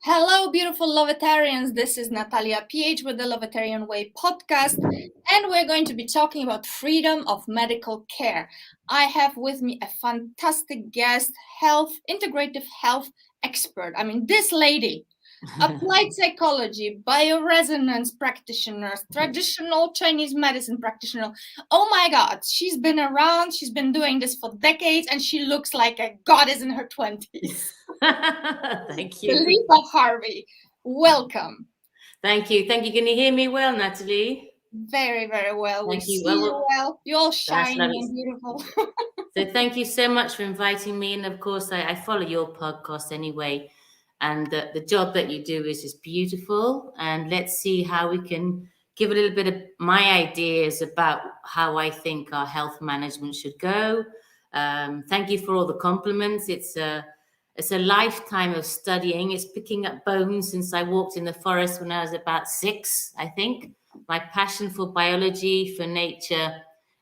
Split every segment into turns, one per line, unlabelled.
Hello, beautiful Lovetarians. This is Natalia PH with the Lovetarian Way podcast, and we're going to be talking about freedom of medical care. I have with me a fantastic guest, integrative health expert. I mean, this lady, applied psychology, bioresonance practitioner, traditional Chinese medicine practitioner. Oh my God, she's been around, she's been doing this for decades, and she looks like a goddess in her 20s.
Thank you.
Philippa Harvey, welcome.
Thank you. Thank you. Can you hear me well, Natalie?
Very, very well.
Thank
We
you.
see you well. You're all
That's
shiny
lovely.
and beautiful.
So thank you so much for inviting me. And of course, I follow your podcast anyway. And the job that you do is just beautiful. And let's see how we can give a little bit of my ideas about how I think our health management should go. Thank you for all the compliments. It's a lifetime of studying. It's picking up bones since I walked in the forest when I was about 6, I think. My passion for biology, for nature,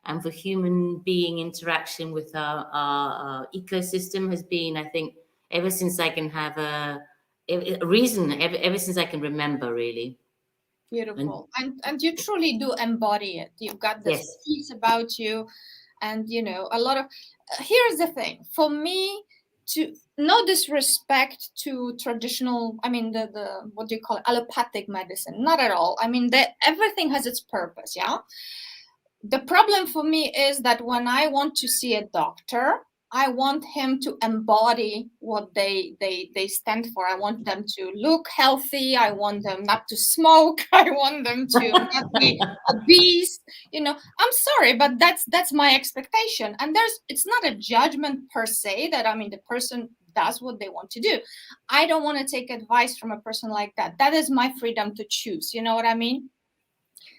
and for human being interaction with our ecosystem has been, I think, ever since I can have a reason, ever since I can remember, really.
Beautiful. And you truly do embody it. You've got this
Yes.
piece about you. And, a lot of... here's the thing. For me, to no disrespect to traditional, I mean, the what do you call it, allopathic medicine. Not at all. I mean, everything has its purpose, yeah? The problem for me is that when I want to see a doctor, I want him to embody what they stand for. I want them to look healthy. I want them not to smoke. I want them to not be obese. I'm sorry, but that's my expectation. And it's not a judgment per se that, I mean, the person does what they want to do. I don't want to take advice from a person like that. That is my freedom to choose. You know what I mean?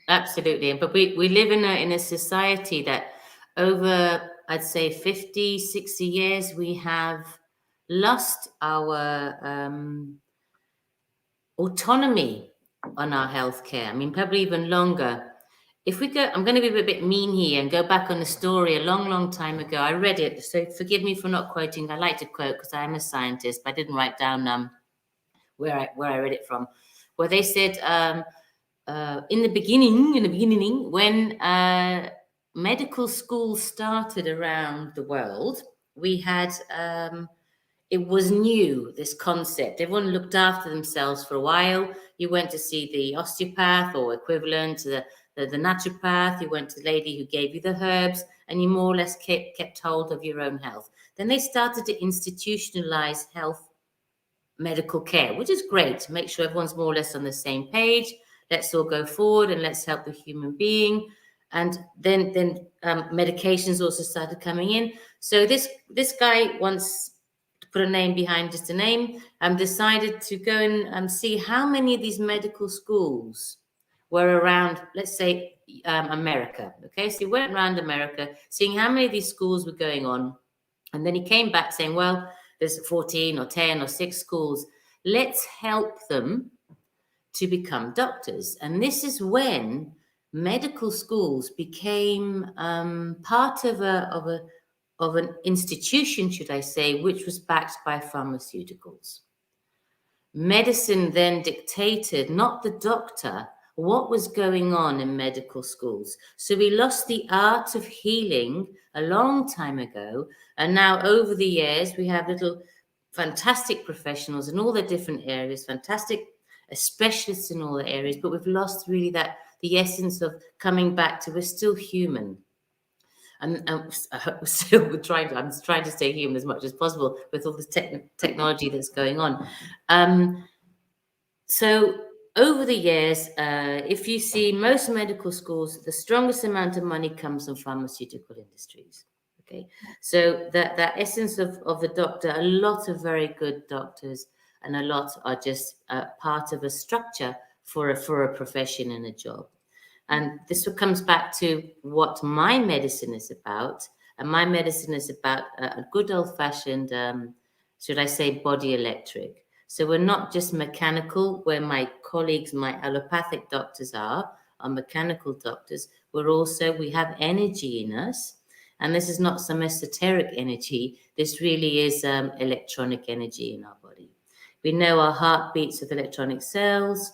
Absolutely. But we live in a society that over, I'd say, 50, 60 years, we have lost our autonomy on our healthcare. I mean, probably even longer. If we go, I'm going to be a bit mean here and go back on the story a long, long time ago. I read it, so forgive me for not quoting. I like to quote because I'm a scientist, but I didn't write down where I read it from, where they said in the beginning, when medical schools started around the world, we had it was new, this concept. Everyone looked after themselves for a while. You went to see the osteopath or equivalent to the naturopath. You went to the lady who gave you the herbs, and you more or less kept hold of your own health. Then they started to institutionalize health medical care, which is great to make sure everyone's more or less on the same page. Let's all go forward and let's help the human being. And then medications also started coming in. So this guy wants to put a name behind just a name, decided to go and see how many of these medical schools were around, let's say, America. Okay, so he went around America, seeing how many of these schools were going on. And then he came back saying, well, there's 14 or 10 or 6 schools. Let's help them to become doctors. And this is when medical schools became part of an institution, should I say, which was backed by pharmaceuticals. Medicine then dictated, not the doctor, what was going on in medical schools. So we lost the art of healing a long time ago. And now over the years, we have little fantastic professionals in all the different areas, fantastic specialists in all the areas, but we've lost really the essence of coming back to we're still human. And I'm trying to stay human as much as possible with all this technology that's going on. So over the years, if you see most medical schools, the strongest amount of money comes from pharmaceutical industries. Okay, so that essence of the doctor, a lot of very good doctors, and a lot are just part of a structure for a profession and a job. And this comes back to what my medicine is about. And my medicine is about a good old-fashioned, should I say, body electric. So we're not just mechanical, where my colleagues, my allopathic doctors are mechanical doctors. We have energy in us. And this is not some esoteric energy. This really is electronic energy in our body. We know our heartbeats with electronic cells.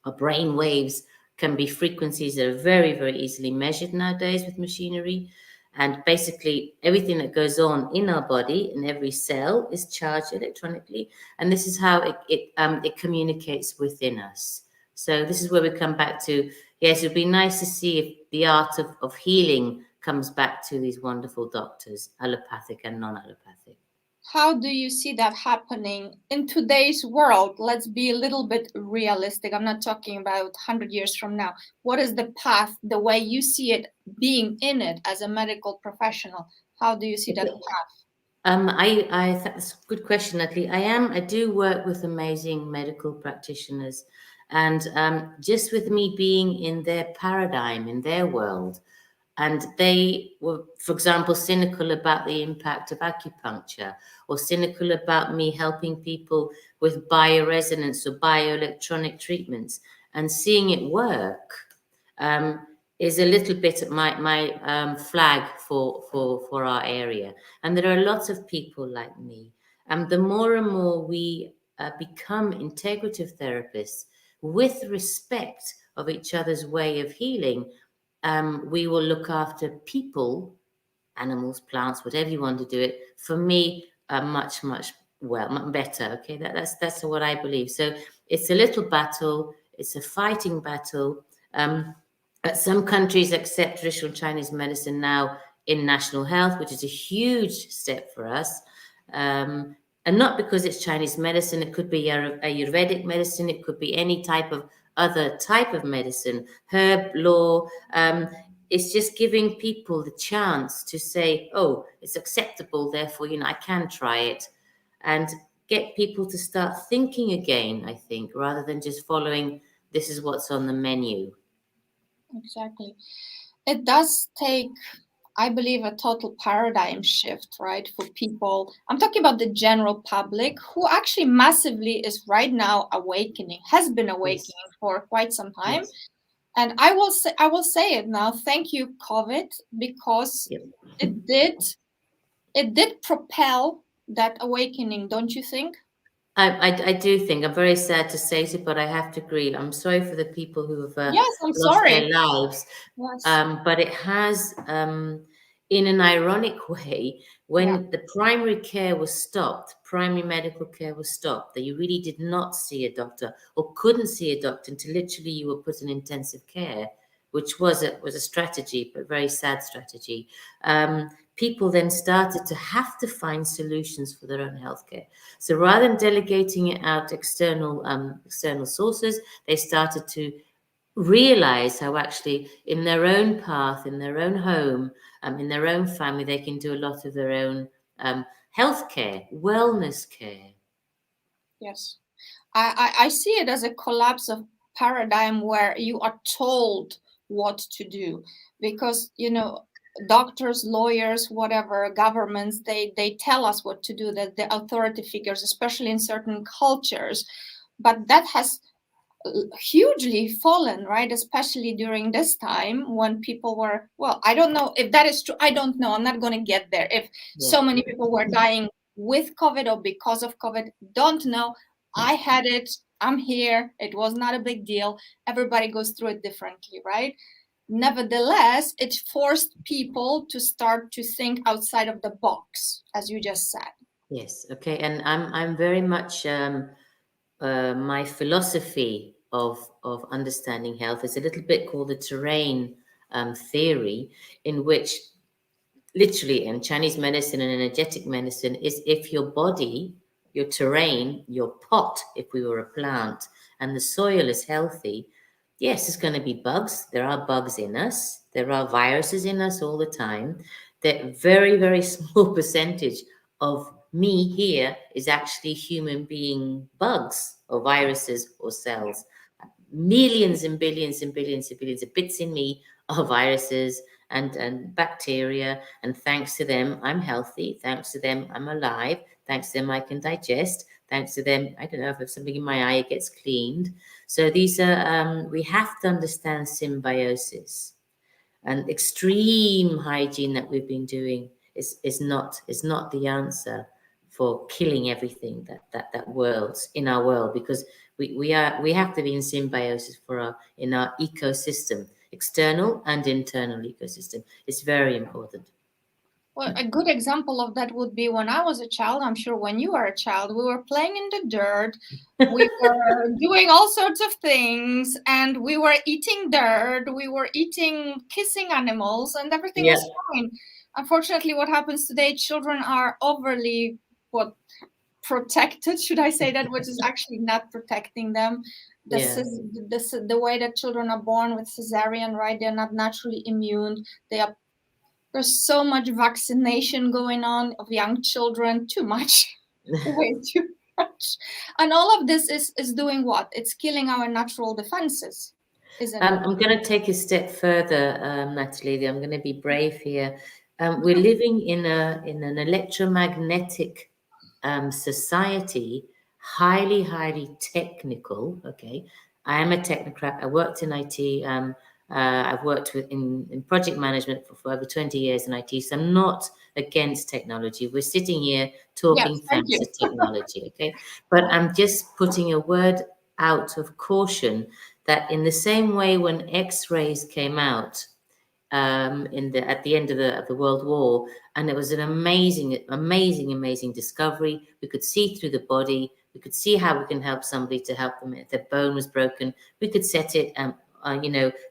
Our brain waves can be frequencies that are very, very easily measured nowadays with machinery. And basically, everything that goes on in our body, in every cell, is charged electronically. And this is how it communicates within us. So this is where we come back to, yes, it would be nice to see if the art of healing comes back to these wonderful doctors, allopathic and non-allopathic.
How do you see that happening in today's world? Let's be a little bit realistic. I'm not talking about 100 years from now. What is the path, the way you see it, being in it as a medical professional? How do you see that path?
That's a good question, Natalie. I do work with amazing medical practitioners, and just with me being in their paradigm, in their world, and they were, for example, cynical about the impact of acupuncture, or cynical about me helping people with bioresonance or bioelectronic treatments, and seeing it work. Um, is a little bit my flag for our area. And there are lots of people like me. And the more and more we become integrative therapists with respect of each other's way of healing, we will look after people, animals, plants, whatever you want to do it. For me, much much better. Okay, that's what I believe. So it's a little battle. It's a fighting battle. Some countries accept traditional Chinese medicine now in national health, which is a huge step for us. And not because it's Chinese medicine, it could be Ayurvedic medicine, it could be any type of other type of medicine, herb law. It's just giving people the chance to say, oh, it's acceptable, therefore, I can try it. And get people to start thinking again, I think, rather than just following, this is what's on the menu.
Exactly. It does take, I believe, a total paradigm shift, right, for people. I'm talking about the general public who actually massively is right now awakening, has been
Yes.
awakening for quite some time.
Yes.
And I will say it now. Thank you, COVID, because
Yep.
it did propel that awakening, don't you think?
I do think, I'm very sad to say so, but I have to agree. I'm sorry for the people who have
Yes, I'm
lost their
sorry.
lives.
Yes.
But it has, in an ironic way,
Yeah.
when the primary care was stopped, primary medical care was stopped, that you really did not see a doctor or couldn't see a doctor until literally you were put in intensive care, which was a strategy, but a very sad strategy. People then started to have to find solutions for their own healthcare. So rather than delegating it out to external sources, they started to realize how actually in their own path, in their own home, in their own family, they can do a lot of their own healthcare, wellness care.
Yes. I see it as a collapse of paradigm where you are told what to do, because doctors, lawyers, whatever, governments, they tell us what to do, that the authority figures, especially in certain cultures. But that has hugely fallen, right, especially during this time when people were, well, I don't know if that is true, I don't know, I'm not going to get there, if
Yeah.
so many people were dying with COVID or because of COVID, don't know. I had it, I'm here, it was not a big deal. Everybody goes through it differently, right? Nevertheless, it forced people to start to think outside of the box, as you just said.
Yes. Okay. And I'm very much my philosophy of understanding health is a little bit called the terrain theory, in which literally in Chinese medicine and energetic medicine is if your body, your terrain, your pot, if we were a plant, and the soil is healthy, yes, there's going to be bugs. There are bugs in us. There are viruses in us all the time. That very, very small percentage of me here is actually human being bugs or viruses or cells. Millions and billions and billions and billions of bits in me are viruses and bacteria. And thanks to them, I'm healthy. Thanks to them, I'm alive. Thanks to them, I can digest. Thanks to them, I don't know, if there's something in my eye, it gets cleaned. So these are, we have to understand symbiosis. And extreme hygiene that we've been doing is not the answer. for killing everything that world's in our world, because we have to be in symbiosis in our ecosystem, external and internal ecosystem. It's very important.
Well, a good example of that would be when I was a child. I'm sure when you were a child, we were playing in the dirt. We were doing all sorts of things, and we were eating dirt. We were kissing animals, and everything
Yeah.
was fine. Unfortunately, what happens today, children are overly protected, should I say that, which is actually not protecting them.
Yeah.
The way that children are born with cesarean, right? They're not naturally immune. There's so much vaccination going on of young children, too much, way too much. And all of this is doing what? It's killing our natural defenses, isn't it?
I'm going to take a step further, Natalie. I'm going to be brave here. We're living in an electromagnetic society, highly technical. Okay, I am a technocrat. I worked in IT. I've worked in project management for over 20 years in IT. So I'm not against technology. We're sitting here talking
Yes, thank you.
fancy technology. Okay, but I'm just putting a word out of caution that in the same way when X-rays came out at the end of the World War, and it was an amazing discovery. We could see through the body. We could see how we can help somebody to help them if their bone was broken. We could set it.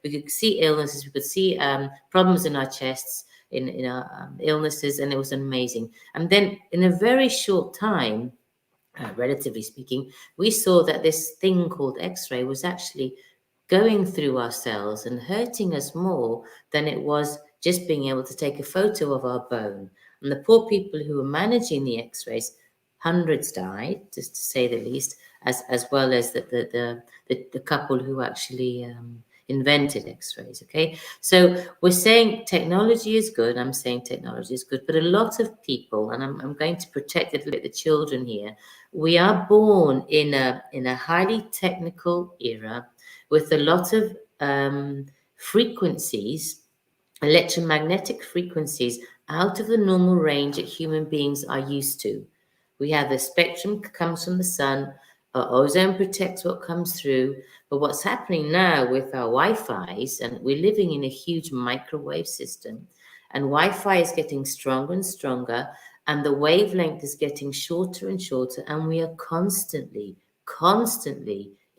We could see illnesses. We could see problems in our chests, in our illnesses, and it was amazing. And then in a very short time, relatively speaking, we saw that this thing called X-ray was actually going through our cells and hurting us more than it was just being able to take a photo of our bone. And the poor people who were managing the X-rays, hundreds died, just to say the least, as well as the couple who actually invented X-rays. Okay, so we're saying technology is good. I'm saying technology is good, but a lot of people, and I'm going to protect a little bit the children here. We are born in a highly technical era with a lot of frequencies, electromagnetic frequencies, out of the normal range that human beings are used to. We have the spectrum comes from the sun. Our ozone protects what comes through. But what's happening now with our Wi-Fi's, and we're living in a huge microwave system, and Wi-Fi is getting stronger and stronger, and the wavelength is getting shorter and shorter, and we are constantly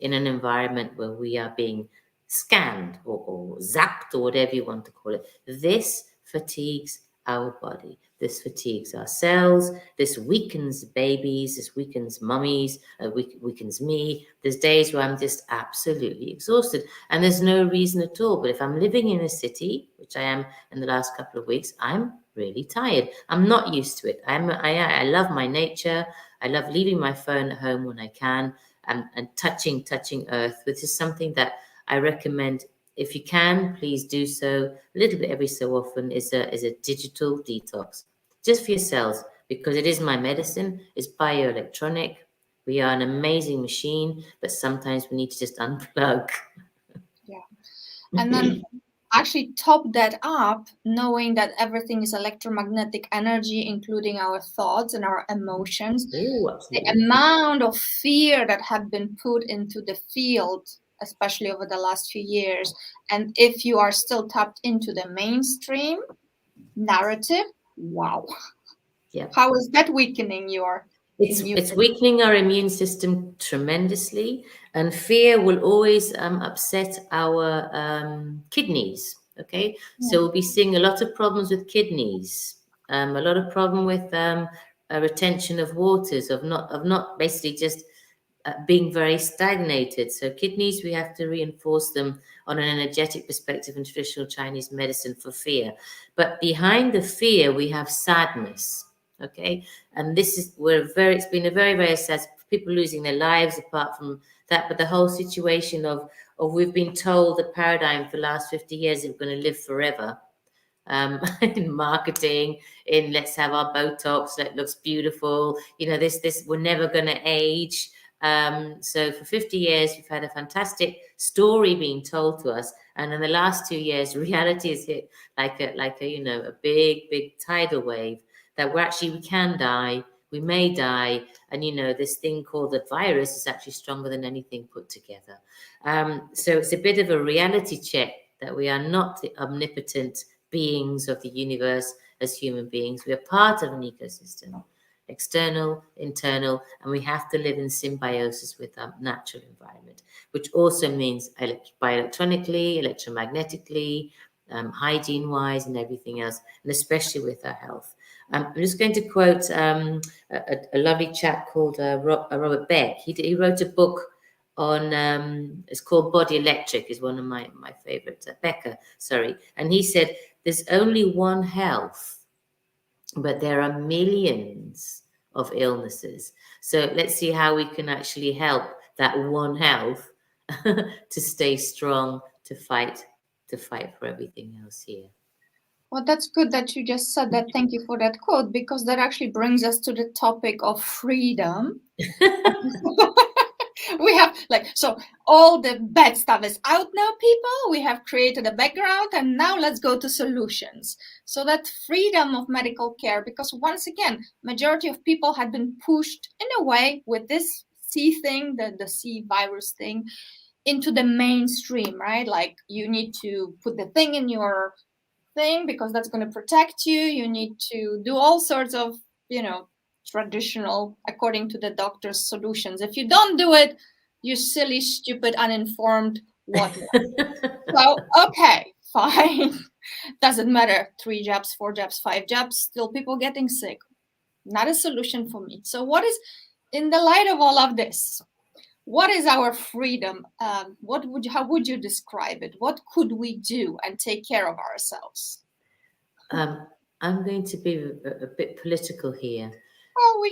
in an environment where we are being scanned or zapped or whatever you want to call it. This fatigues our body. This fatigues our cells. This weakens babies. This weakens mummies. Weakens me. There's days where I'm just absolutely exhausted, and there's no reason at all. But if I'm living in a city, which I am in the last couple of weeks, I'm really tired. I'm not used to it. I love my nature. I love leaving my phone at home when I can, and touching earth, which is something that I recommend. If you can, please do so. A little bit every so often is a digital detox, just for your cells, because it is my medicine. It's bioelectronic. We are an amazing machine, but sometimes we need to just unplug.
Yeah. And then actually top that up, knowing that everything is electromagnetic energy, including our thoughts and our emotions.
Oh,
The
absolutely.
amount of fear that have been put into the field, especially over the last few years, and if you are still tapped into the mainstream narrative, wow,
Yeah.
how is that weakening your
It's
immunity?
weakening our immune system tremendously, and fear will always upset our kidneys. Okay, so we'll be seeing a lot of problems with kidneys, a lot of problem with a retention of waters, of not basically just being very stagnated. So kidneys, we have to reinforce them on an energetic perspective in traditional Chinese medicine for fear. But behind the fear, we have sadness. Okay, and this is it's been a very sad, people losing their lives apart from that, but the whole situation of we've been told the paradigm for the last 50 years that we're going to live forever. In marketing, in let's have our Botox that looks beautiful, this we're never going to age. So for 50 years we've had a fantastic story being told to us, and in the last 2 years reality has hit like a a big tidal wave, that we can die, we may die. And, this thing called the virus is actually stronger than anything put together. So it's a bit of a reality check that we are not the omnipotent beings of the universe as human beings. We are part of an ecosystem, external, internal, and we have to live in symbiosis with our natural environment, which also means bioelectronically, electromagnetically, hygiene-wise, and everything else, and especially with our health. I'm just going to quote a lovely chap called Robert Beck. He wrote a book on, it's called Body Electric, is one of my favorite, Becker, sorry. And he said, there's only one health, but there are millions of illnesses. So let's see how we can actually help that one health to stay strong, to fight for everything else here.
Well, that's good that you just said that. Thank you for that quote, because that actually brings us to the topic of freedom. We have so all the bad stuff is out now, people. We have created a background, and now let's go to solutions. So that freedom of medical care, because once again, majority of people had been pushed in a way with this C thing, the C virus thing, into the mainstream, right? Like, you need to put the thing in your thing because that's going to protect you. You need to do all sorts of, traditional, according to the doctor's solutions. If you don't do it, you silly, stupid, uninformed, whatnot. So, okay, fine. Doesn't matter. 3 jabs, 4 jabs, 5 jabs, still people getting sick. Not a solution for me. So what is, in the light of all of this, what is our freedom? How would you describe it? What could we do and take care of ourselves?
I'm going to be a bit political here.
Oh,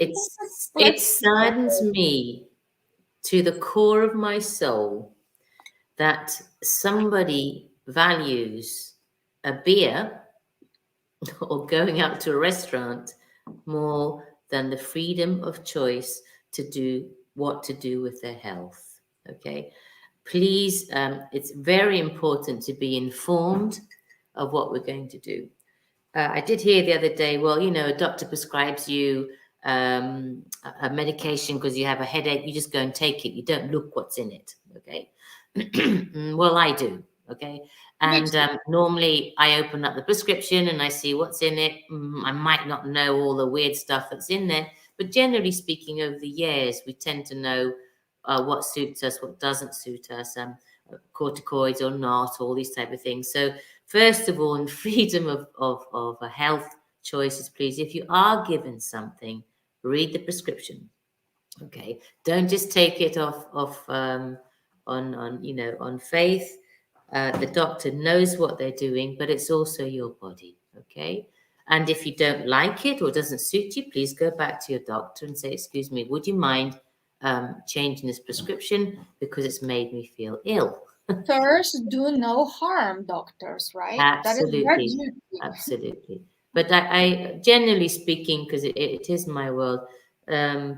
it saddens me to the core of my soul that somebody values a beer or going out to a restaurant more than the freedom of choice to do what to do with their health. Okay, please, it's very important to be informed of what we're going to do. I did hear the other day, well, a doctor prescribes you a medication because you have a headache. You just go and take it. You don't look what's in it. Okay. Well, I do. Okay. And normally I open up the prescription and I see what's in it. I might not know all the weird stuff that's in there, but generally speaking, over the years, we tend to know what suits us, what doesn't suit us, corticoids or not, all these type of things. So first of all, in freedom of a health choices, please, if you are given something, read the prescription. Okay, don't just take it off on faith. The doctor knows what they're doing, but it's also your body. Okay, and if you don't like it or doesn't suit you, please go back to your doctor and say, "Excuse me, would you mind changing this prescription because it's made me feel ill?"
Doctors do no harm, doctors, right?
Absolutely,
that is their duty.
absolutely. But I generally speaking, because it is my world,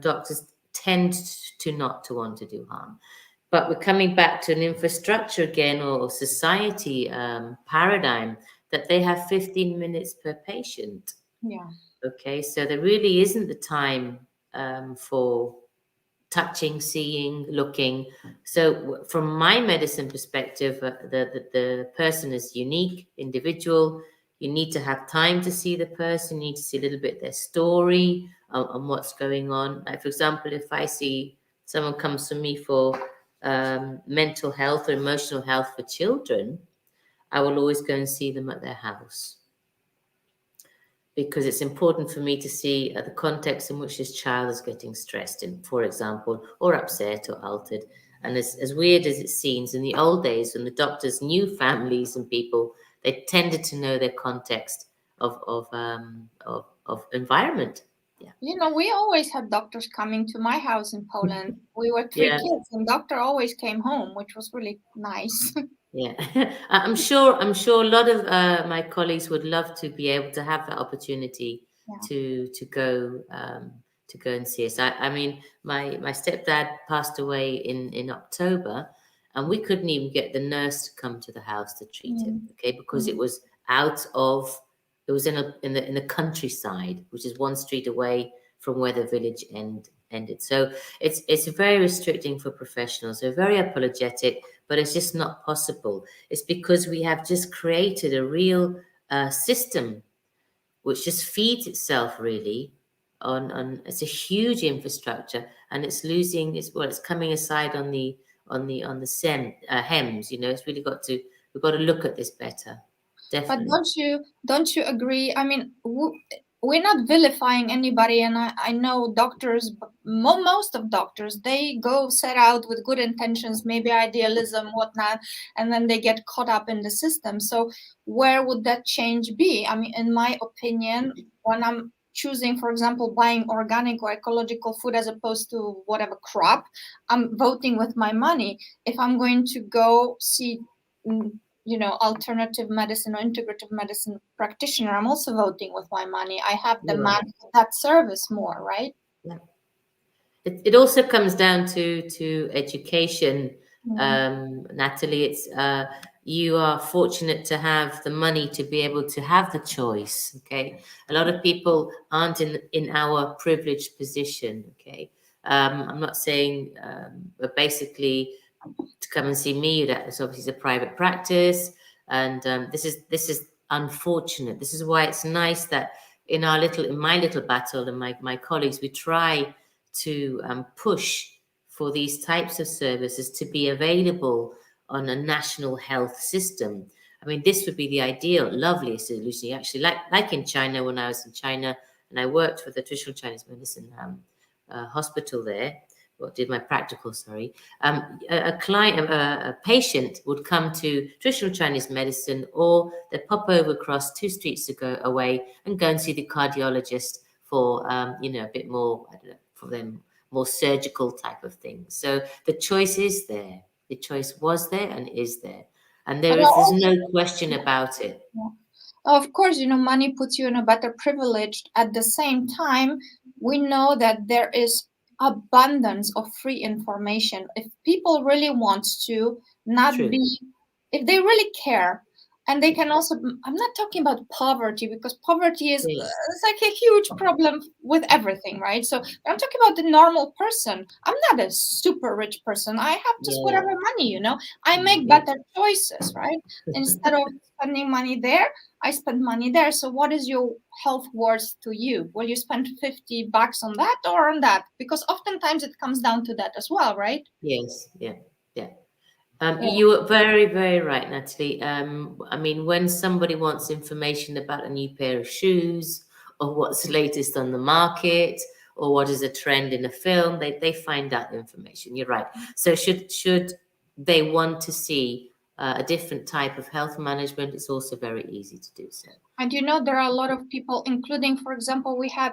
doctors tend to not to want to do harm. But we're coming back to an infrastructure again, or society paradigm, that they have 15 minutes per patient.
Yeah.
Okay, so there really isn't the time for touching, seeing, looking. So from my medicine perspective, the person is unique, individual. You need to have time to see the person. You need to see a little bit their story and what's going on. Like, for example, if I see someone comes to me for mental health or emotional health for children, I will always go and see them at their house, because it's important for me to see the context in which this child is getting stressed, for example, or upset or altered. And as weird as it seems, in the old days, when the doctors knew families and people, they tended to know their context of environment. Yeah.
We always had doctors coming to my house in Poland. We were 3 kids, and doctor always came home, which was really nice.
Yeah, I'm sure a lot of my colleagues would love to be able to have that opportunity to go and see us. I mean, my stepdad passed away in October, and we couldn't even get the nurse to come to the house to treat him. Okay, because it was in the countryside, which is 1 street away from where the village ended. So it's very restricting for professionals. They're very apologetic, but it's just not possible. It's because we have just created a real system which just feeds itself really on it's a huge infrastructure, and it's losing it's coming aside on the hems. It's really we've got to look at this better.
But
Definitely.
don't you agree? I mean, we're not vilifying anybody, and I know doctors, most of doctors, they go set out with good intentions, maybe idealism, whatnot, and then they get caught up in the system. So where would that change be? I mean, in my opinion, when I'm choosing, for example, buying organic or ecological food as opposed to whatever crap, I'm voting with my money. If I'm going to go see alternative medicine or integrative medicine practitioner, I'm also voting with my money. I have demanded that service more, right?
Yeah. It also comes down to education, Natalie. It's you are fortunate to have the money to be able to have the choice. Okay, a lot of people aren't in our privileged position. Okay, I'm not saying, but basically, to come and see me, that's obviously a private practice, and this is unfortunate. This is why it's nice that in my little battle, and my colleagues, we try to push for these types of services to be available on a national health system. I mean, this would be the ideal, lovely solution. Actually, like in China, when I was in China and I worked for the traditional Chinese medicine hospital there, or did my practical, sorry. A patient would come to traditional Chinese medicine, or they'd pop over across 2 streets away and go and see the cardiologist for, a bit more, I don't know, for them, more surgical type of things. So the choice is there. The choice was there and is there. And
But
there's no question about it.
of course, money puts you in a better privilege. At the same time, we know that there is abundance of free information. If people really want to not
True.
be, if they really care, and they can also, I'm not talking about poverty, because poverty is
Yes.
it's like a huge problem with everything, right? So I'm talking about the normal person. I'm not a super rich person. I have just
Yeah.
whatever money. I make
Yeah.
better choices, right? Instead of spending money there, I spend money there. So what is your health worth to you? Will you spend $50 on that or on that? Because oftentimes it comes down to that as well, right?
Yes. Yeah. Yeah.
Yeah.
You were very, very right, Natalie. I mean, when somebody wants information about a new pair of shoes, or what's latest on the market, or what is a trend in a film, they find that information. You're right. So should they want to see a different type of health management, it's also very easy to do so.
And there are a lot of people, including, for example, we had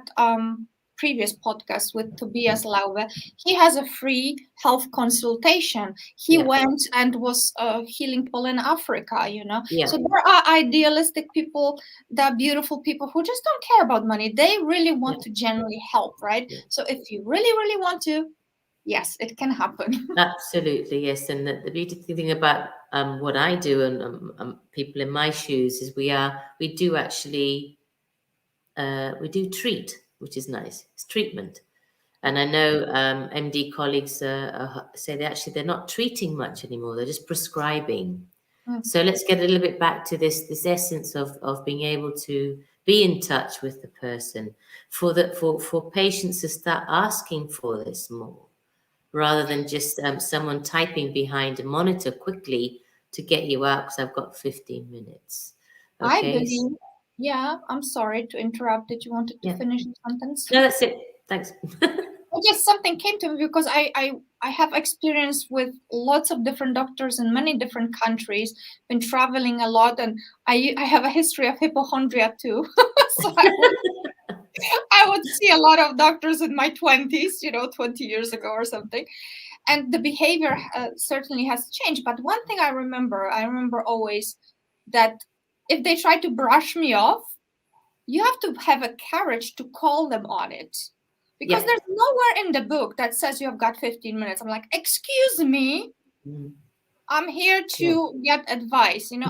previous podcast with Tobias Laube. He has a free health consultation. He
Yeah.
went and was healing people in Africa,
Yeah.
So there are idealistic people, there are beautiful people who just don't care about money. They really want to genuinely help, right?
Yeah.
So if you really, really want to, yes, it can happen.
Absolutely, yes. And the beautiful thing about what I do, and people in my shoes, is we do actually we do treat, which is nice. It's treatment. And I know MD colleagues say they're not treating much anymore. They're just prescribing. So let's get a little bit back to this essence of being able to be in touch with the person, for patients to start asking for this more, rather than just someone typing behind a monitor quickly to get you out because I've got 15 minutes.
I
Okay.
believe, yeah, I'm sorry to interrupt. Did you wanted to
Yeah.
finish the sentence?
No, that's it. Thanks.
Just something came to me because I have experience with lots of different doctors in many different countries, been traveling a lot, and I have a history of hypochondria too. So I would see a lot of doctors in my 20s, 20 years ago or something. And the behavior certainly has changed. But one thing I remember always that if they try to brush me off, you have to have a courage to call them on it. Because
Yeah.
there's nowhere in the book that says you have got 15 minutes. I'm like, excuse me,
Mm.
I'm here
Yeah.
to get advice, and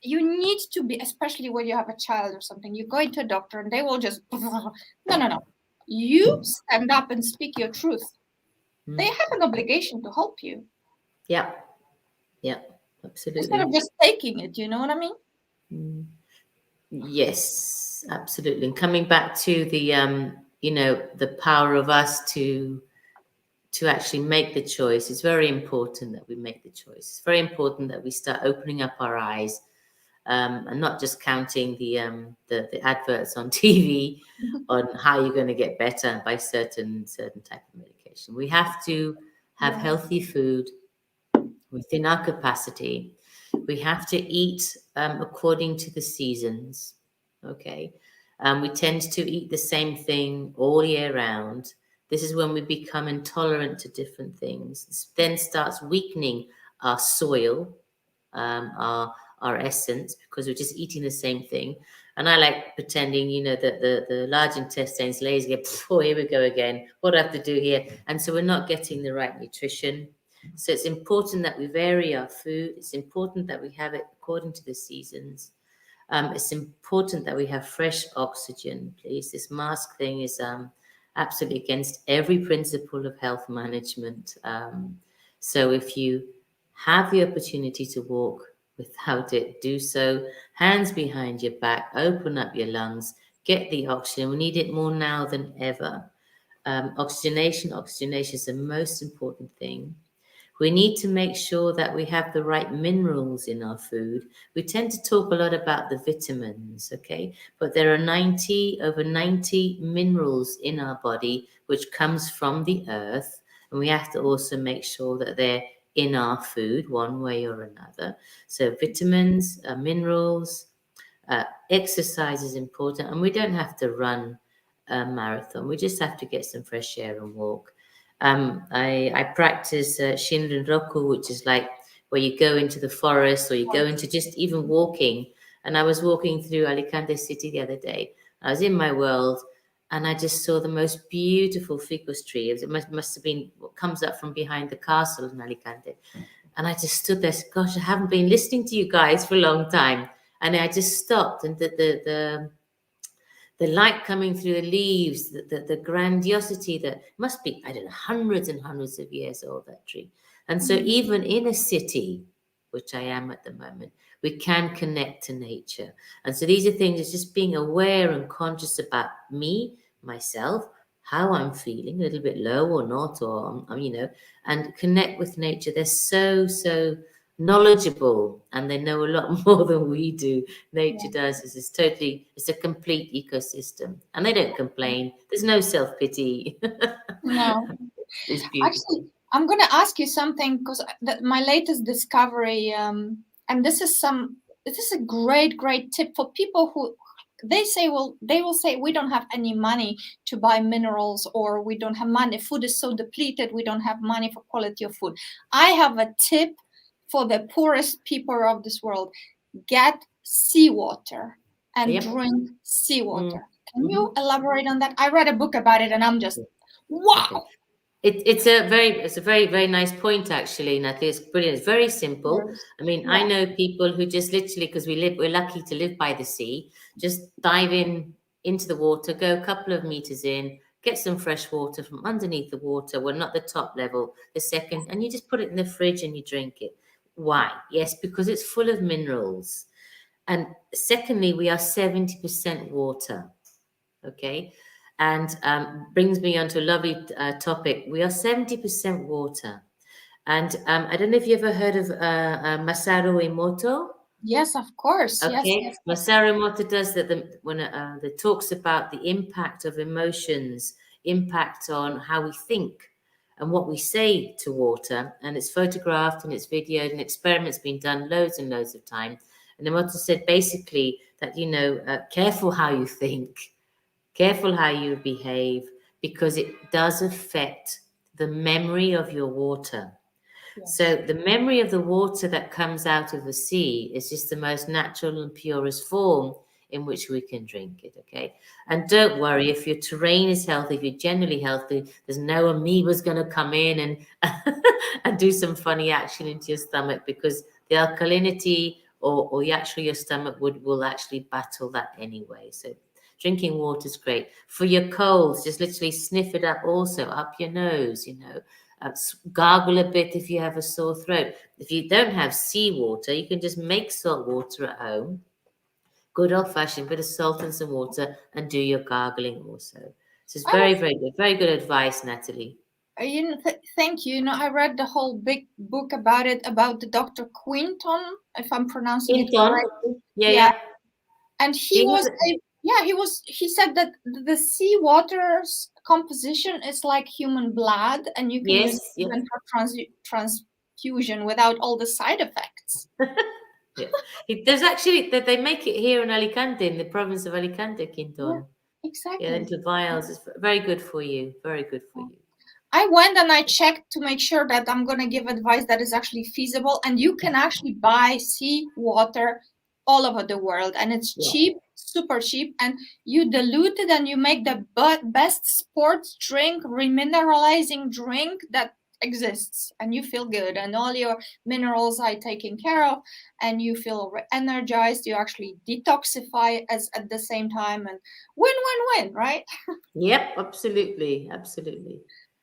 you need to be, especially when you have a child or something, you go into a doctor and they will just, no, no, no. you stand up and speak your truth.
Mm.
They have an obligation to help you.
Yeah. Yeah. Absolutely.
Instead of just taking it, you know what I mean?
Mm. Yes, absolutely. And coming back to the the power of us to actually make the choice, it's very important that we make the choice. It's very important that we start opening up our eyes, and not just counting the adverts on TV on how you're going to get better by certain type of medication. We have to have
Yeah.
healthy food within our capacity. We have to eat according to the seasons. Okay. We tend to eat the same thing all year round. This is when we become intolerant to different things. This then starts weakening our soil, our essence, because we're just eating the same thing. And I like pretending, that the large intestine's lazy. Oh, here we go again. What do I have to do here? And so we're not getting the right nutrition. So it's important that we vary our food. It's important that we have it according to the seasons. It's important that we have fresh oxygen, please. This mask thing is absolutely against every principle of health management. So if you have the opportunity to walk without it, do so. Hands behind your back, open up your lungs, get the oxygen. We need it more now than ever. Oxygenation is the most important thing. We need to make sure that we have the right minerals in our food. We tend to talk a lot about the vitamins, okay? But there are over 90 minerals in our body, which comes from the earth. And we have to also make sure that they're in our food one way or another. So vitamins, minerals, exercise is important. And we don't have to run a marathon. We just have to get some fresh air and walk. I practice Shinrin Roku, which is like where you go into the forest or you go into just even walking. And I was walking through Alicante City the other day. I was in my world and I just saw the most beautiful ficus tree. It must have been what comes up from behind the castle in Alicante. And I just stood there, gosh, I haven't been listening to you guys for a long time. And I just stopped and the light coming through the leaves, the grandiosity that must be, I don't know, hundreds and hundreds of years old, that tree. And so even in a city, which I am at the moment, we can connect to nature. And so these are things, it's just being aware and conscious about me, myself, how I'm feeling, a little bit low or not, or, and connect with nature. They're so knowledgeable and they know a lot more than we do. Nature does. It's a complete ecosystem and they don't complain. There's no self-pity.
No.
It's beautiful.
Actually, I'm going to ask you something because my latest discovery, and this is a great tip for people who they will say we don't have any money to buy minerals, or we don't have money. Food is so depleted, we don't have money for quality of food. I have a tip for the poorest people of this world: get seawater and
Yep.
drink seawater. Can
Mhm.
you elaborate on that? I read a book about it, and I'm just wow.
Okay. It's a very nice point actually, Natalie. It's brilliant. It's very simple. I mean, I
Yeah.
know people who just literally, because we're lucky to live by the sea, just dive into the water, go a couple of meters in, get some fresh water from underneath the water. Well, not the top level, the second, and you just put it in the fridge and you drink it. Why? Yes, because it's full of minerals. And secondly, we are 70% water. Okay. And brings me onto a lovely topic. We are 70% water. And I don't know if you ever heard of Masaru Emoto.
Yes, of course.
Okay,
Yes.
Masaru Emoto does that when it talks about the impact of emotions, impact on how we think and what we say to water. And it's photographed and it's videoed and experiments been done loads and loads of time. And Emoto said basically that, careful how you think. Careful how you behave because it does affect the memory of your water.
Yes.
So the memory of the water that comes out of the sea is just the most natural and purest form in which we can drink it, okay? And don't worry, if your terrain is healthy, if you're generally healthy, there's no amoebas going to come in and and do some funny action into your stomach because the alkalinity or actually your stomach will actually battle that anyway. So Drinking water is great. For your colds, just literally sniff it up also, up your nose, you know. Gargle a bit if you have a sore throat. If you don't have seawater, you can just make salt water at home. Good old-fashioned bit of salt and some water, and do your gargling also. So it's
I
very,
was,
very good. Very good advice, Natalie.
thank you. You know, I read the whole big book about it, about the Dr. Quinton, if I'm pronouncing it
Quinton.
correctly.
Yeah,
Yeah,
yeah.
and
He has it.
he said that the seawater's composition is like human blood, and you can use it
Yes, yeah.
even for transfusion without all the side effects.
Yeah. There's actually that they make it here in Alicante, in the province of Alicante,
Yeah,
Quinton. Yeah,
exactly.
into vials. It's very good for you. Very good for you.
I went and I checked to make sure that I'm going to give advice that is actually feasible. And you can actually buy sea water all over the world. And it's
Yeah.
cheap, super cheap. And you dilute it and you make the best sports drink, remineralizing drink that exists. And you feel good. And all your minerals are taken care of. And you feel energized. You actually detoxify as at the same time. And win, win, win, right?
Yep, absolutely. Absolutely.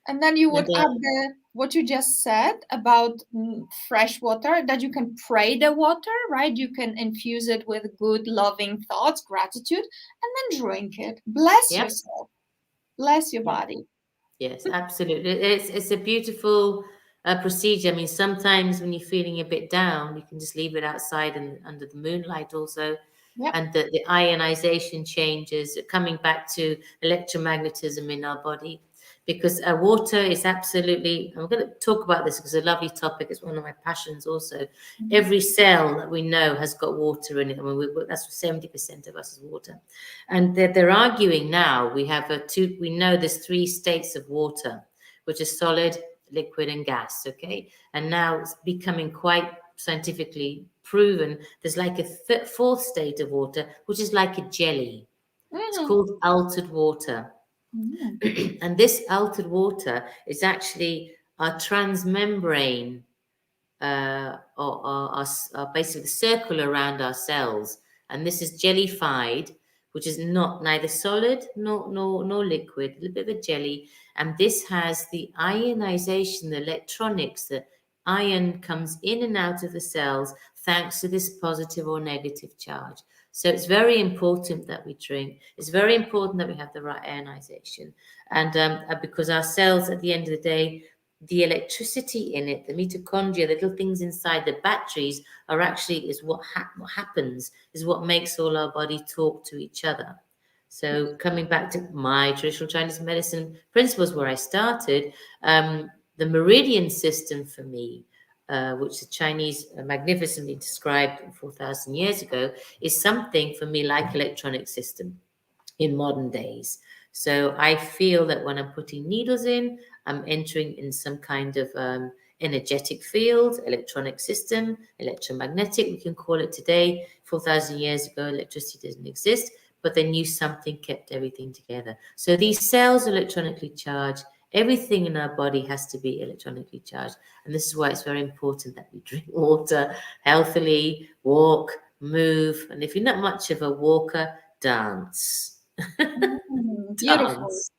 And then you
And
would add what you just said about fresh water, that you can pray the water, right? You can infuse it with good, loving thoughts, gratitude, and then drink it. Bless
yep.
yourself, bless your
Yep.
body.
Yes, absolutely. It's a beautiful procedure. I mean, sometimes when you're feeling a bit down, you can just leave it outside and under the moonlight also.
Yep.
And the ionization changes, coming back to electromagnetism in our body. Because water is absolutely, I'm going to talk about this because it's a lovely topic. It's one of my passions also.
Mm-hmm.
Every cell that we know has got water in it. I mean, that's 70% of us is water. And they're arguing now, we know there's three states of water, which is solid, liquid, and gas, okay? And now it's becoming quite scientifically proven there's like a fourth state of water, which is like a jelly. It's called altered water.
Mm-hmm.
And this altered water is actually our transmembrane, or basically the circle around our cells. And this is jellified, which is not neither solid nor liquid, a little bit of a jelly. And this has the ionization, the electronics, the ion comes in and out of the cells thanks to this positive or negative charge. So it's very important that we drink. It's very important that we have the right ionization. And because our cells, at the end of the day, the electricity in it, the mitochondria, the little things inside the batteries are actually is what happens, is what makes all our body talk to each other. So coming back to my traditional Chinese medicine principles where I started, the meridian system for me, which the Chinese magnificently described 4,000 years ago, is something for me like electronic system in modern days. So I feel that when I'm putting needles in, I'm entering in some kind of energetic field, electronic system, electromagnetic, we can call it today. 4,000 years ago, electricity didn't exist, but they knew something kept everything together. So these cells are electronically charged. Everything in our body has to be electronically charged. And this is why it's very important that we drink water healthily, walk, move. And if you're not much of a walker, dance.
Beautiful.
Dance.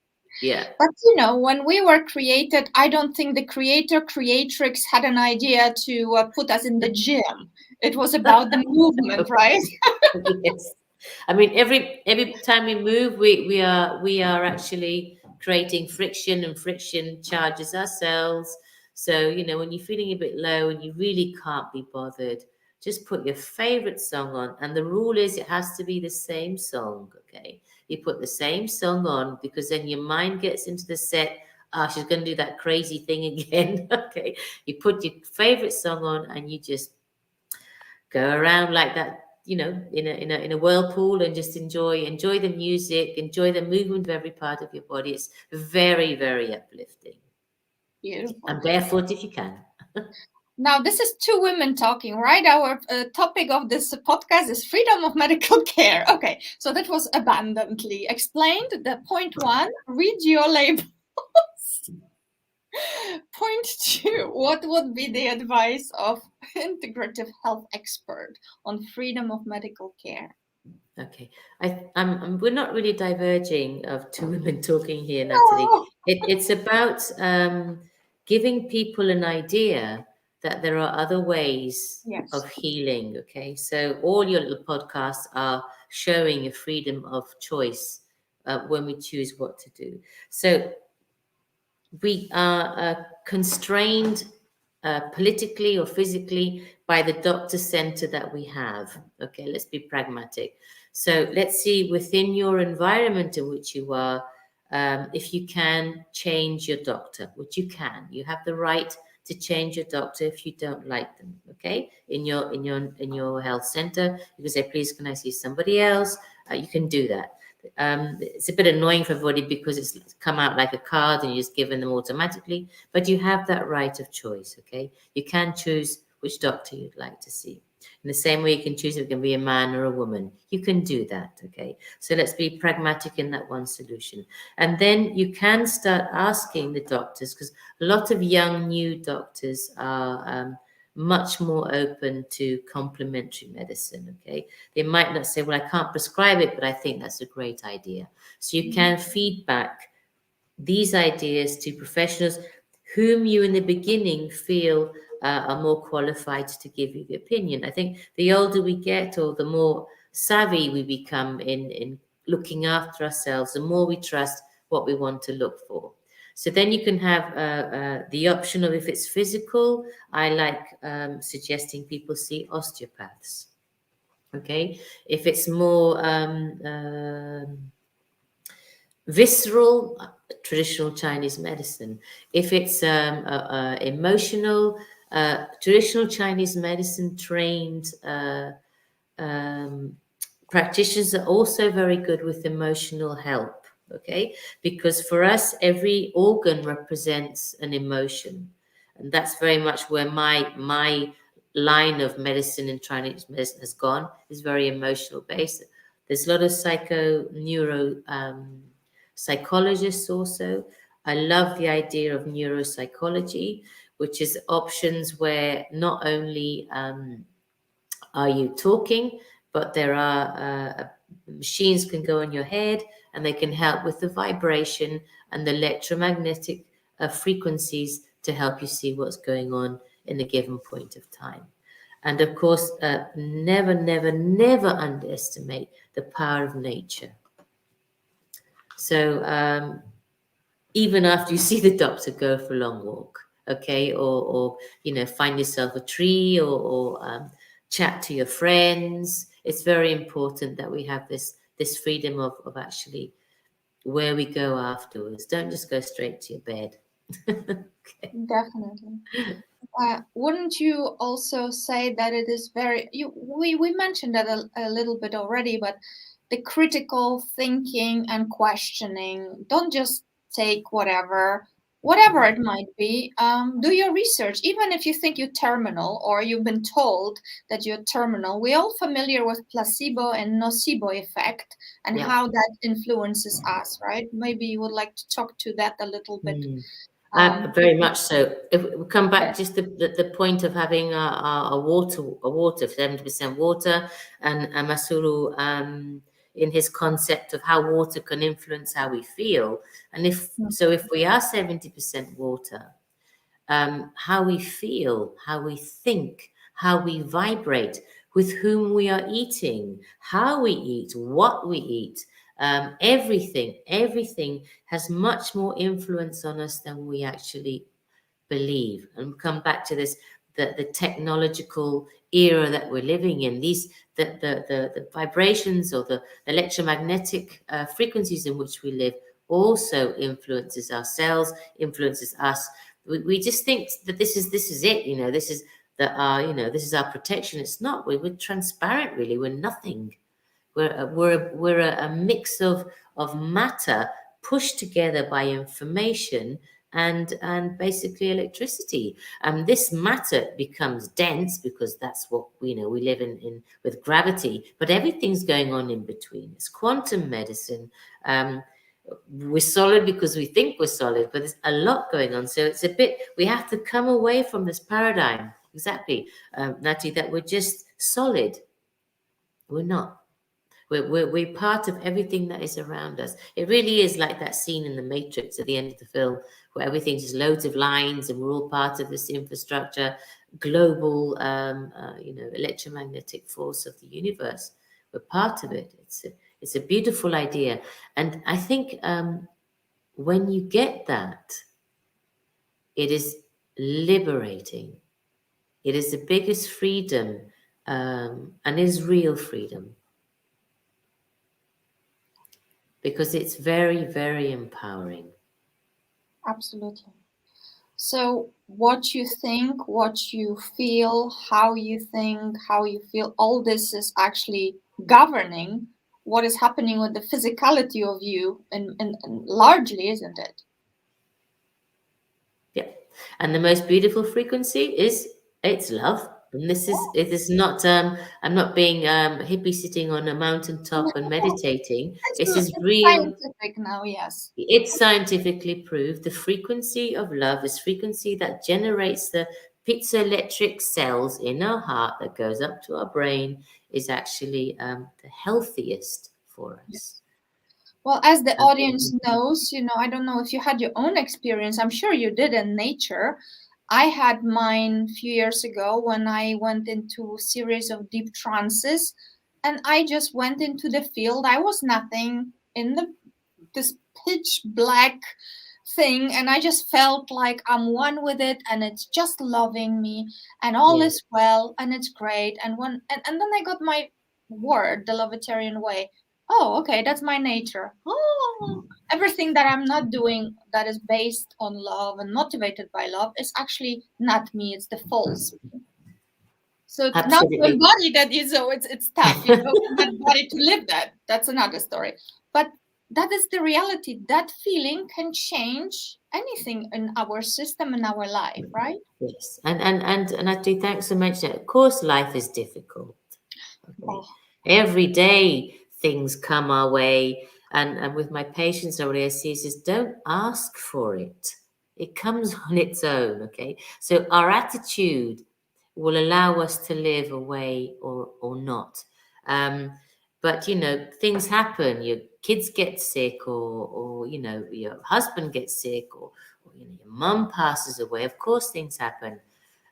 Yeah.
But you know, when we were created, I don't think the creator creatrix had an idea to put us in the gym. It was about the movement, right?
Yes. I mean, every time we move, we are actually creating friction, and friction charges our cells. So, you know, when you're feeling a bit low and you really can't be bothered, just put your favorite song on. And the rule is it has to be the same song, okay? You put the same song on because then your mind gets into the set. Ah, she's going to do that crazy thing again. Okay. You put your favorite song on and you just go around like that, you know, in a whirlpool, and just enjoy the music, enjoy the movement of every part of your body. It's very, very uplifting.
Beautiful.
And barefoot if you can.
Now, this is two women talking, right? Our topic of this podcast is freedom of medical care. Okay, so that was abundantly explained. The point one, read your labels. Point two, what would be the advice of integrative health expert on freedom of medical care?
Okay, we're not really diverging of two women talking here, Natalie.
No.
It's about giving people an idea that there are other ways
Yes.
of healing. Okay, so all your little podcasts are showing a freedom of choice when we choose what to do. So we are constrained politically or physically by the doctor center that we have. Okay, let's be pragmatic. So let's see within your environment in which you are, if you can change your doctor, which you can. You have the right to change your doctor if you don't like them. Okay, in your health center, you can say, please, can I see somebody else? You can do that. It's a bit annoying for everybody because it's come out like a card and you're just given them automatically, but you have that right of choice, okay? You can choose which doctor you'd like to see. In the same way you can choose if it can be a man or a woman. You can do that, okay? So let's be pragmatic in that one solution. And then you can start asking the doctors, because a lot of young new doctors are much more open to complementary medicine, okay? They might not say, well, I can't prescribe it, but I think that's a great idea. So you can feedback these ideas to professionals whom you in the beginning feel are more qualified to give you the opinion. I think the older we get or the more savvy we become in looking after ourselves, the more we trust what we want to look for. So then you can have the option of, if it's physical, I like suggesting people see osteopaths. Okay, if it's more visceral, traditional Chinese medicine. If it's emotional, traditional Chinese medicine trained um, practitioners are also very good with emotional help. Okay, because for us, every organ represents an emotion, and that's very much where my line of medicine and Chinese medicine has gone, is very emotional based. There's a lot of neuro psychologists also. I love the idea of neuropsychology, which is options where not only are you talking, but there are machines can go on your head and they can help with the vibration and the electromagnetic frequencies to help you see what's going on in a given point of time. And of course, never, never, never underestimate the power of nature. So even after you see the doctor, go for a long walk, okay, or find yourself a tree, or chat to your friends. It's very important that we have this freedom of actually where we go afterwards. Don't just go straight to your bed. Okay.
Definitely. Wouldn't you also say that it is we mentioned that a little bit already, but the critical thinking and questioning, don't just take whatever it might be. Do your research, even if you think you're terminal or you've been told that you're terminal. We're all familiar with placebo and nocebo effect and
Yeah.
how that influences us, right? Maybe you would like to talk to that a little bit.
Mm. Very much so. If we come back
Okay.
just the point of having a water 70% water, and Masuru in his concept of how water can influence how we feel, and if we are 70% water, how we feel, how we think, how we vibrate, with whom we are eating, how we eat, what we eat. Everything has much more influence on us than we actually believe. And we'll come back to this, the technological era that we're living in. The vibrations or the electromagnetic frequencies in which we live also influences our cells, influences us. We just think that this is it, this is this is our protection. It's not. We're transparent, really. We're nothing. We're a mix of matter pushed together by information and basically electricity. This matter becomes dense because that's what we live in with gravity. But everything's going on in between. It's quantum medicine. We're solid because we think we're solid, but there's a lot going on. So it's a bit, we have to come away from this paradigm, exactly, Nati, that we're just solid. We're not. We're part of everything that is around us. It really is like that scene in The Matrix at the end of the film, where everything's just loads of lines and we're all part of this infrastructure, global, electromagnetic force of the universe. We're part of it. It's a beautiful idea. And I think when you get that, it is liberating. It is the biggest freedom, and is real freedom. Because it's very, very empowering.
Absolutely. So what you think, what you feel, how you think, how you feel, all this is actually governing what is happening with the physicality of you, and largely, isn't it?
Yeah. And the most beautiful frequency it's love. And it is not I'm not being hippie sitting on a mountaintop and meditating. This is
It's
real.
scientific now, yes.
It's scientifically proved the frequency of love is frequency that generates the piezoelectric cells in our heart that goes up to our brain is actually the healthiest for us.
Well, as the audience knows, I don't know if you had your own experience. I'm sure you did in nature. I had mine a few years ago when I went into a series of deep trances, and I just went into the field. I was nothing in this pitch black thing, and I just felt like I'm one with it, and it's just loving me, and all
Yeah,
is well, and it's great. And then I got my word, the Lovetarian way. Oh, okay, that's my nature. Oh, everything that I'm not doing that is based on love and motivated by love is actually not me. It's the false. So now to
absolutely.
embody that is, so it's tough, that body to live that. That's another story. But that is the reality. That feeling can change anything in our system, in our life, right?
Yes, and I do thanks so much. Of course, life is difficult. Okay,
Oh,
every day things come our way, and with my patients, what I see is just don't ask for it. It comes on its own. Okay, so our attitude will allow us to live away or not. Um, but things happen. Your kids get sick, or your husband gets sick, or your mum passes away. Of course, things happen.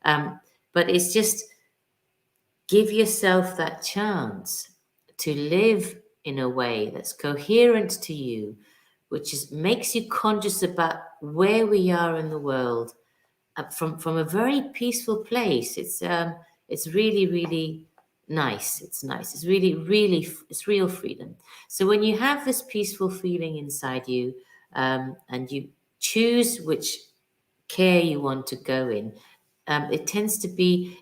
But it's just give yourself that chance to live in a way that's coherent to you, which makes you conscious about where we are in the world from a very peaceful place. It's really, really nice. It's nice. It's really, really, it's real freedom. So when you have this peaceful feeling inside you, and you choose which care you want to go in, it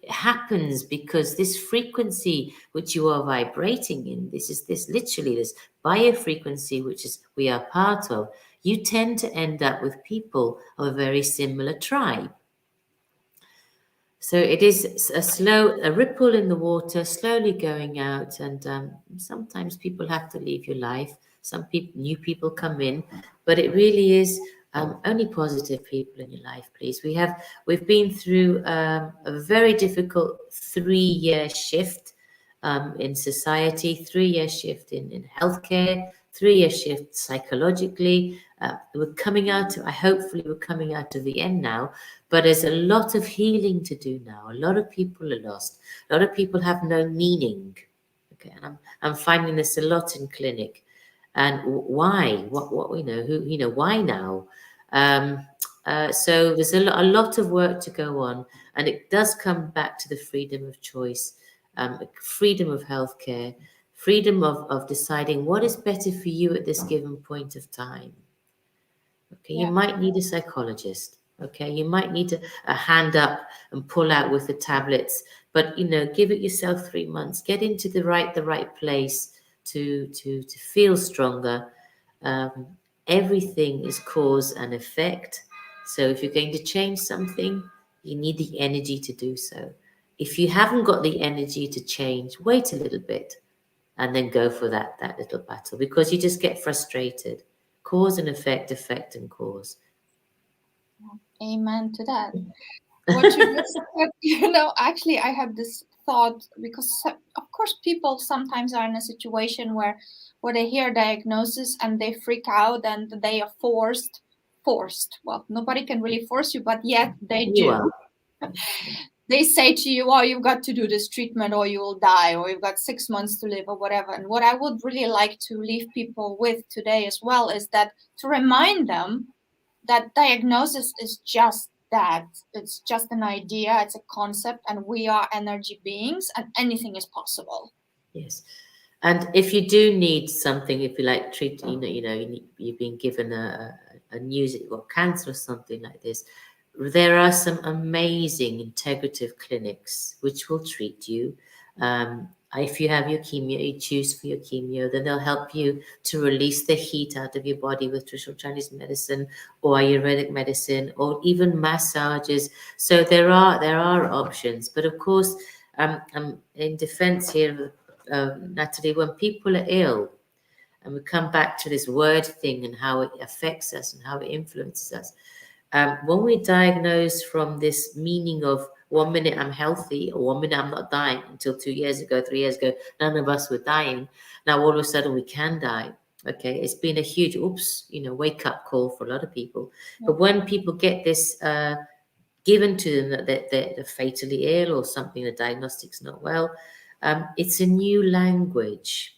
happens because this frequency which you are vibrating in, this literally this biofrequency, which is we are part of, you tend to end up with people of a very similar tribe. So it is a ripple in the water, slowly going out, and sometimes people have to leave your life. Some new people come in, but it really is only positive people in your life, please. We've been through a very difficult 3-year shift in society, 3-year shift in healthcare, 3-year shift psychologically. Hopefully we're coming out of the end now, but there's a lot of healing to do now. A lot of people are lost. A lot of people have no meaning. Okay, and I'm finding this a lot in clinic. And why? What why now? So there's a lot of work to go on, and it does come back to the freedom of choice, freedom of healthcare, freedom of deciding what is better for you at this given point of time. Okay, you
yeah.
might need a psychologist. Okay, you might need a hand up and pull out with the tablets, but give it yourself 3 months. Get into the right place to feel stronger. Um, Everything is cause and effect. So if you're going to change something, you need the energy to do so. If you haven't got the energy to change, wait a little bit and then go for that little battle, because you just get frustrated. Cause and effect, effect and cause.
Amen to that. What you just said, actually, I had this thought, because of course people sometimes are in a situation where they hear a diagnosis and they freak out and they are forced. Well, nobody can really force you, but yet they
You
do.
are.
They say to you, oh, you've got to do this treatment or you will die, or you've got 6 months to live, or whatever. And what I would really like to leave people with today as well is that to remind them that diagnosis is just that. It's just an idea, it's a concept, and we are energy beings and anything is possible.
Yes. And if you do need something, if you like treat, you've been given a news that you've got cancer or something like this, there are some amazing integrative clinics which will treat you. If you have your chemo, you choose for your chemo, then they'll help you to release the heat out of your body with traditional Chinese medicine or Ayurvedic medicine, or even massages. So there are options. But of course, I'm in defense here of Natalie, when people are ill, and we come back to this word thing and how it affects us and how it influences us. When we diagnose from this meaning of 1 minute I'm healthy or 1 minute I'm not dying, until 2 years ago, 3 years ago, none of us were dying. Now all of a sudden we can die. Okay, it's been a huge wake up call for a lot of people.
Yeah.
But when people get this given to them that they're fatally ill or something, the diagnostic's not well, it's a new language.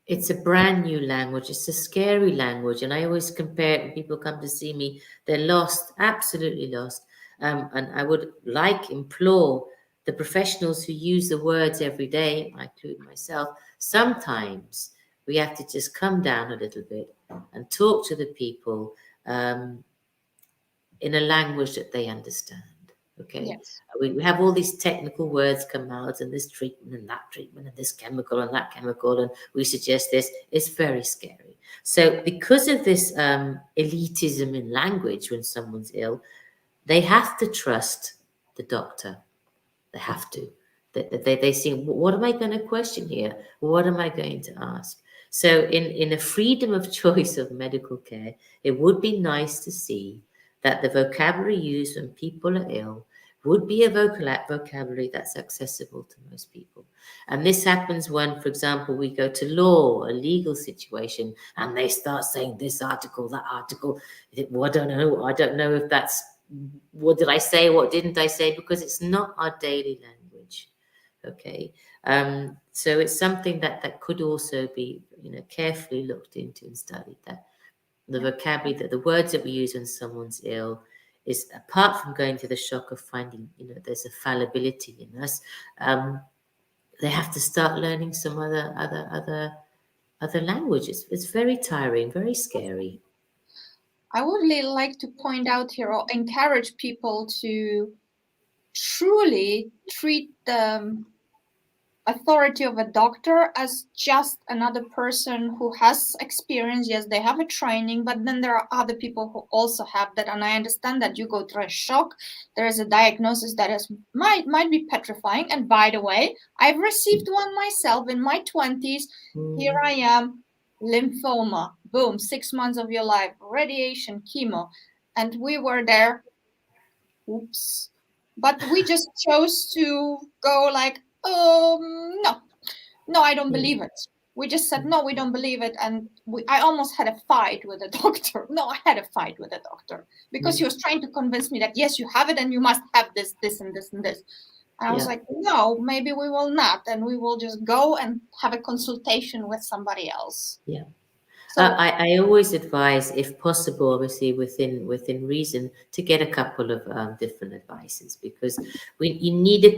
It's a brand new language. It's a scary language. And I always compare it when people come to see me, they're lost, absolutely lost. And I would implore the professionals who use the words every day, I include myself, sometimes we have to just come down a little bit and talk to the people in a language that they understand. Okay.
Yes.
We have all these technical words come out, and this treatment and that treatment and this chemical and that chemical, and we suggest this. It's very scary. So because of this elitism in language, when someone's ill, they have to trust the doctor. They have to. They see, what am I going to question here? What am I going to ask? So in a freedom of choice of medical care, it would be nice to see that the vocabulary used when people are ill would be a vocabulary that's accessible to most people. And this happens when, for example, we go to law, a legal situation, and they start saying this article, that article. Well, I don't know if that's, what did I say, what didn't I say, because it's not our daily language. Okay. So it's something that could also be, carefully looked into and studied, that the vocabulary, that the words that we use when someone's ill is, apart from going to the shock of finding, there's a fallibility in us, they have to start learning some other languages. It's very tiring, very scary.
I would really like to point out here or encourage people to truly treat the authority of a doctor as just another person who has experience. Yes, they have a training, but then there are other people who also have that. And I understand that you go through a shock. There is a diagnosis that is might be petrifying. And by the way, I've received one myself in my 20s. Here I am, lymphoma. Boom, 6 months of your life, radiation, chemo. And we were there. Oops. But we just chose to go like, no, I don't believe it. We just said, no, we don't believe it. And I almost had a fight with the doctor. No, I had a fight with the doctor because he was trying to convince me that, yes, you have it and you must have this, this, and this, and this. And I was like, no, maybe we will not. And we will just go and have a consultation with somebody else.
Yeah.
So
I always advise, if possible, obviously within reason, to get a couple of different advices, because you need a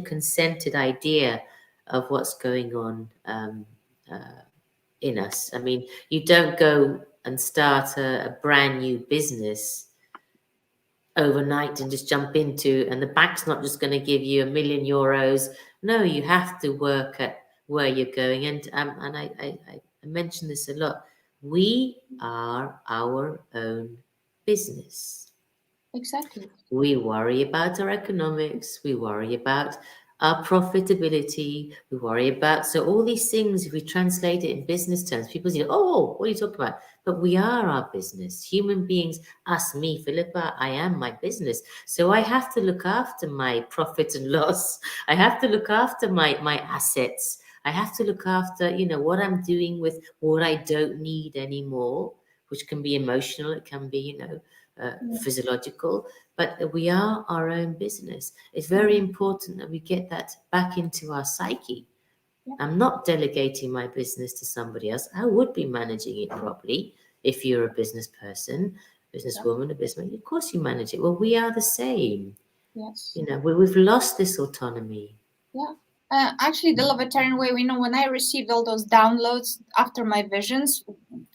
consented idea of what's going on in us. I mean, you don't go and start a brand new business overnight and just jump into, and the bank's not just going to give you €1,000,000. No, you have to work at where you're going. And I mention this a lot. We are our own business.
exactly.
We worry about our economics. We worry about our profitability, we worry about. So all these things, if we translate it in business terms, people say, oh, what are you talking about? But we are our business. Human beings, us, me, Philippa, I am my business. So I have to look after my profit and loss. I have to look after my assets. I have to look after, what I'm doing with what I don't need anymore, which can be emotional. It can be,
Yeah.
physiological, but we are our own business. It's very
Yeah.
important that we get that back into our psyche.
Yeah.
I'm not delegating my business to somebody else. I would be managing it properly if you're a business person,
Yeah.
businesswoman, a businessman. Of course, you manage it. Well, we are the same.
Yes.
We've lost this autonomy.
Yeah. Actually, the Lovetarian way, we know when I received all those downloads after my visions,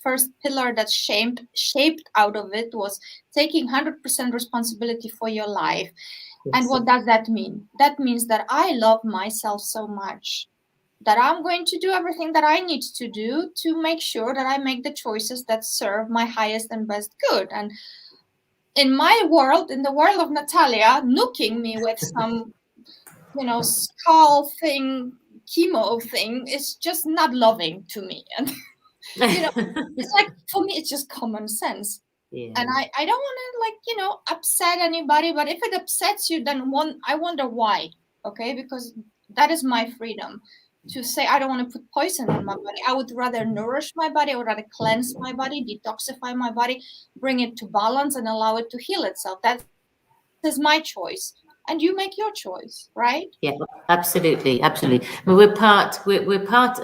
first pillar that shaped out of it was taking 100% responsibility for your life. And
Yes.
what does that mean? That means that I love myself so much that I'm going to do everything that I need to do to make sure that I make the choices that serve my highest and best good. And in my world, in the world of Natalia, nooking me with some skull thing, chemo thing is just not loving to me. And, it's like, for me, it's just common sense. And
Yeah.
I don't want to, upset anybody, but if it upsets you, then I wonder why. Okay. Because that is my freedom to say, I don't want to put poison on my body. I would rather nourish my body. I would rather cleanse my body, detoxify my body, bring it to balance and allow it to heal itself. That is my choice. And you make your choice, right?
Yeah, absolutely, absolutely. I mean, we're part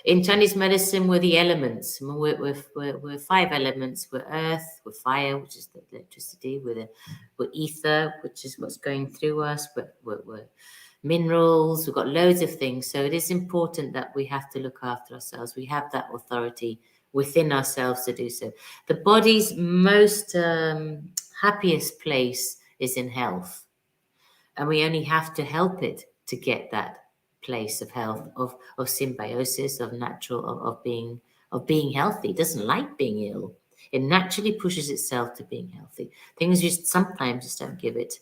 in Chinese medicine. We're the elements. I mean, we're five elements. We're earth, we're fire, which is the electricity. We're ether, which is what's going through us. We're minerals. We've got loads of things. So it is important that we have to look after ourselves. We have that authority within ourselves to do so. The body's most happiest place is in health, and we only have to help it to get that place of health, of symbiosis, of natural, of being healthy. It doesn't like being ill. It naturally pushes itself to being healthy. Things just sometimes just don't give it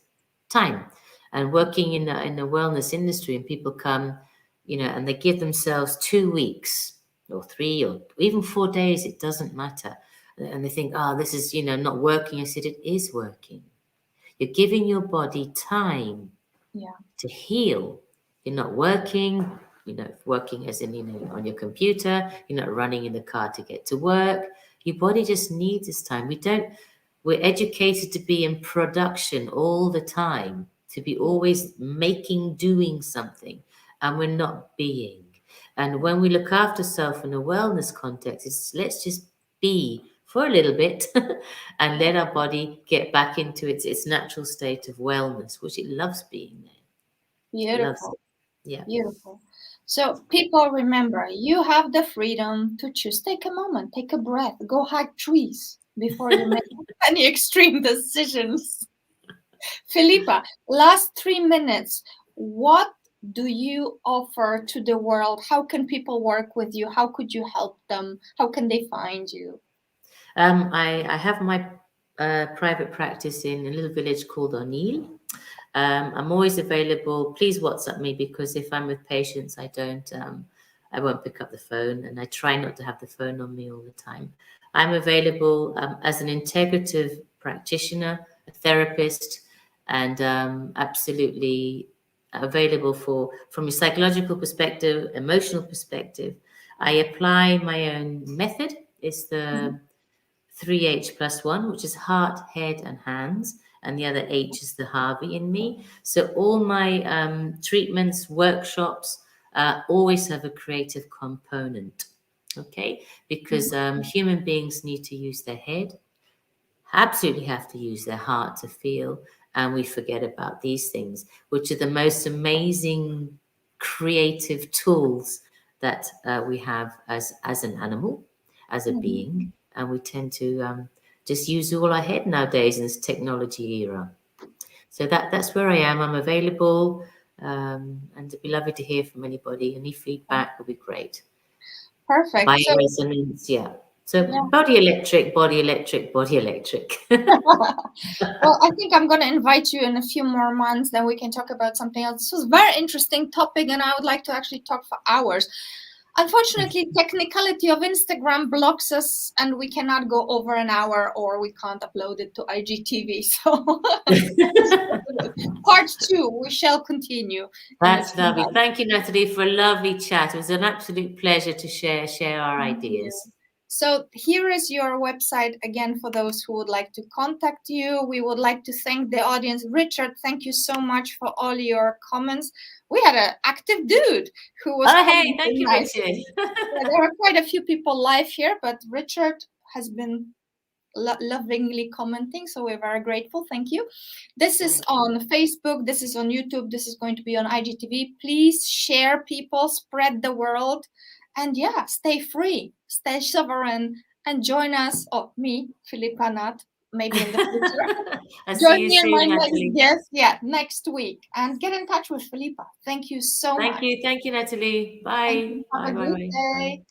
time. And working in the wellness industry, and people come, and they give themselves 2 weeks or 3 or even 4 days. It doesn't matter, and they think, oh, this is not working. I said, it is working. You're giving your body time
Yeah.
to heal. You're not working, working as in, on your computer. You're not running in the car to get to work. Your body just needs this time. We're educated to be in production all the time, to be always making, doing something, and we're not being. And when we look after self in a wellness context, it's let's just be for a little bit and let our body get back into its natural state of wellness, which it loves being there. It loves
Beautiful.
it. Yeah.
Beautiful. So, people, remember, you have the freedom to choose. Take a moment, take a breath, go hug trees before you make any extreme decisions. Philippa, last 3 minutes. What do you offer to the world? How can people work with you? How could you help them? How can they find you?
I have my private practice in a little village called O'Neill. I'm always available. Please WhatsApp me, because if I'm with patients, I won't pick up the phone, and I try not to have the phone on me all the time. I'm available as an integrative practitioner, a therapist, and absolutely available from a psychological perspective, emotional perspective. I apply my own method. It's the 3H plus one, which is heart, head, and hands. And the other H is the Harvey in me. So all my treatments, workshops always have a creative component. Okay, because human beings need to use their head, absolutely have to use their heart to feel, and we forget about these things, which are the most amazing creative tools that we have as an animal, as a
Mhm.
being, and we tend to just use all our head nowadays in this technology era. So that's where I am. I'm available, and it'd be lovely to hear from anybody. Any feedback would be great.
Perfect. So,
Bioresonance, yeah. So body electric, body electric, body electric.
Well, I think I'm going to invite you in a few more months, then we can talk about something else. This was a very interesting topic, and I would like to actually talk for hours. Unfortunately, technicality of Instagram blocks us, and we cannot go over an hour, or we can't upload it to IGTV. So part 2, we shall continue.
That's lovely. Thank you, Natalie, for a lovely chat. It was an absolute pleasure to share our ideas.
So here is your website again for those who would like to contact you. We would like to thank the audience. Richard, thank you so much for all your comments. We had an active dude who was.
Oh, hey, thank you, Richard.
There are quite a few people live here, but Richard has been lovingly commenting, so we're very grateful. Thank you. This is on Facebook, this is on YouTube, this is going to be on IGTV. Please share, people, spread the world, and yeah, stay free, stay sovereign, and join us, me, Philippa, not maybe in the future. Join me in my next guest, next week, and get in touch with Philippa. Thank you so much.
Thank you, Natalie. Bye.
Have a good day.